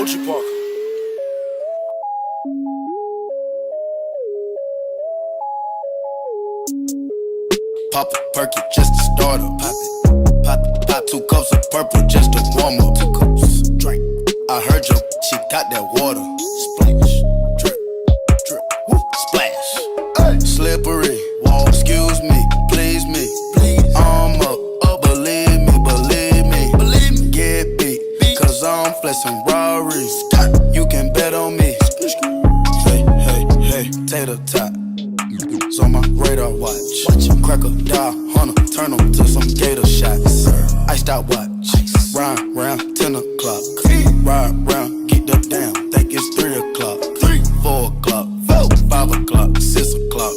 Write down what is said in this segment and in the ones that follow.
OG Parker. Pop a perky just to start up. Pop it, pop it, pop 2 cups of purple just to warm up. 2 cups, drink. I heard your she got that water. Splash, drip, drip, woo, splash. Ay. Slippery, wall. Excuse me, please me. Please. I'm up, believe me, believe me, believe me. Get beat, cause I'm flexing Rarries. You can bet on me. Hey, hey, hey, tater tot. It's on my radar watch. Crocodile hunter, turn them to some gator shots. Iced out watch. Ride round 10 o'clock. Ride round, get up down. Think it's 3 o'clock. 4 o'clock. 5 o'clock. 6 o'clock.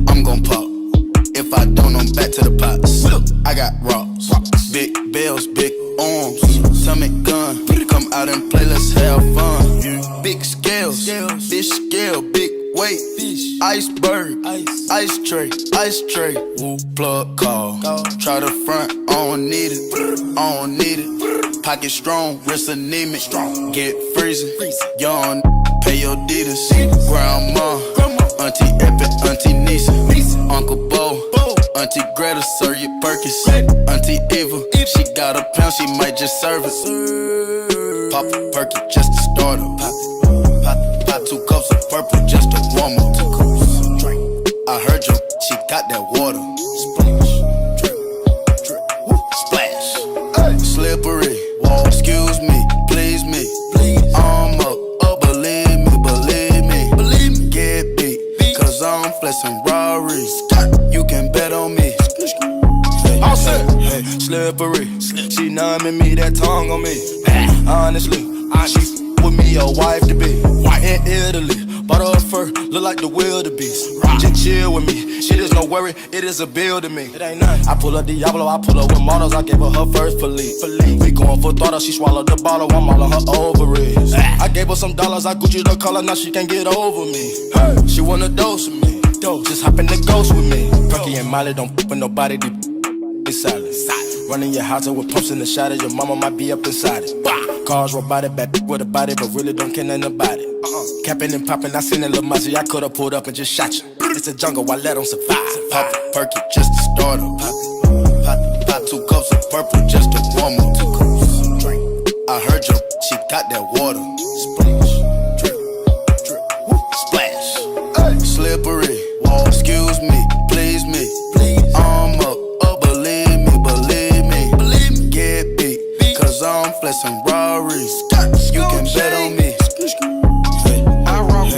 I'm gon' pop. If I don't, I'm back to the pots. I got rocks. Big bells, big arms. Tummy gun. Come out and play, let's have fun. Big scales. Fish scale, big weight. Iceberg, ice tray, woo, plug call. Try the front, I don't need it, Pocket strong, wrist anemic, get freezing. Young, pay your deeders. Grandma, Auntie Epic, Auntie Nisa, Uncle Bo, Auntie Greta, serve your Perkins. Auntie Eva, she got a pound, she might just serve it. Pop a perky just to start up. Pop 2 cups of purple just to warm up. I heard you, she got that water. Splash, drip, drip, woo, splash. Ay. Slippery, wall. Excuse me, please me. I'm up, believe me, believe me, believe me. Get beat, cause I'm flexing Rarries. You can bet on me. All set. Hey, slippery, she numbing me, that tongue on me. Honestly, she with me, a wife to be. In Italy, bought her a fur, look like the wildebeest. Just chill with me, shit is no worry, it is a bill to me. It ain't nothing. I pull up Diablo, I pull up with models, I gave her first Philippe. We going for throttle, she swallowed the bottle, I'm all on her ovaries. I gave her some dollars, I Gucci the color, now she can't get over me. She wanna dose with me, just hop in the ghost with me. Perky and Molly don't f with nobody, it's silent. Running your house with pumps in the shadow, your mama might be up inside it. Cars robotic, bad with a body, but really don't care nothing about it. Capping and popping, I seen a little Mazzy, I could've pulled up and just shot you. It's a jungle, I let them survive. Pop a perky just to start up. Pop 2 cups of purple just to warm up. 2 cups, drink. I heard you, she got that water. Splash, drip, drip, woo, splash. Ay. Slippery, wall. Excuse me, please me. I'm up, believe me, believe me, believe me. Get beat, cause I'm flexing Rarries. You can bet on me.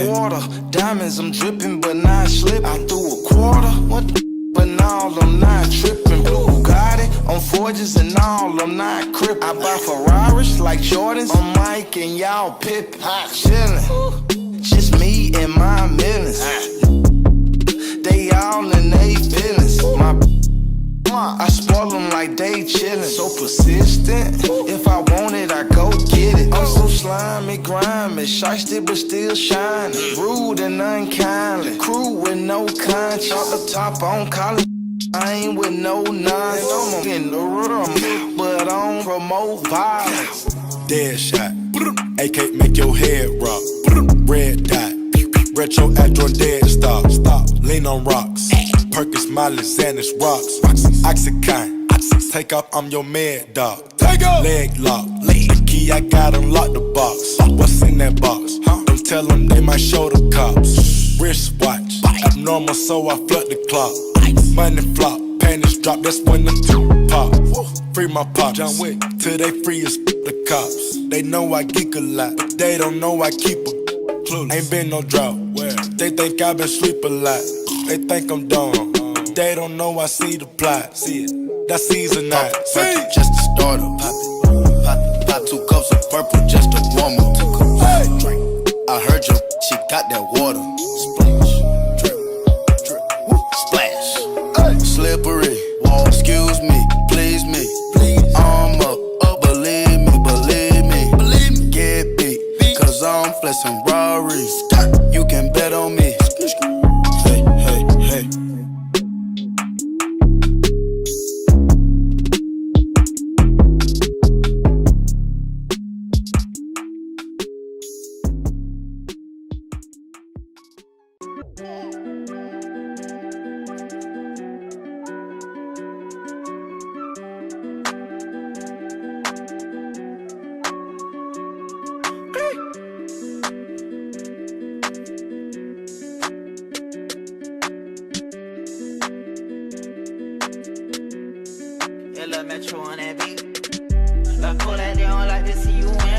Water, diamonds, I'm dripping, but not slipping. I threw a quarter, what the but now I'm not tripping. Blue Bugatti on forges and all, I'm not crippin'. I buy Ferraris like Jordans, I'm Mike and y'all Pippin. Chillin', just me and my millions. They all in they feelings. I spoil them like they chillin'. So persistent, if I want it, I go get it. I'm so slimy, grimy, shiesty but still shining. Rude and unkindly, crew with no conscience. Off the top, I'm calling, I ain't with no nonsense. I'm in the rhythm, but I don't promote violence. Dead shot, AK make your head rock. Red dot, retro Android dead stop. Lean on rocks. Perkins, Molly, Xanax, rocks. Oxycontin, take off, I'm your mad dog. Leg lock, the key, I got unlocked the box. What's in that box? Don't tell them they might show the cops. Wristwatch, abnormal, so I flood the clock. Money flop, panties drop, that's when the two pop. Free my pop, John Wick, till they free as the cops. They know I geek a lot, but they don't know I keep a clueless. Ain't been no drought, they think I been sleep a lot. They think I'm dumb, they don't know I see the plot. See it, that season night. Perky just to start up. Pop 2 cups of purple just to warm up. 2 cups, drink. I heard you, she got that water. Splash, drip, drip, woo, splash. Ay. Slippery, wall. Excuse me, please me. I'm up, believe me, believe me, believe me. Get beat, cause I'm flexing Rarries. You can bet on me. Hey, hey, hey. Lil Metro on that beat. Love pull that they don't like to see you win.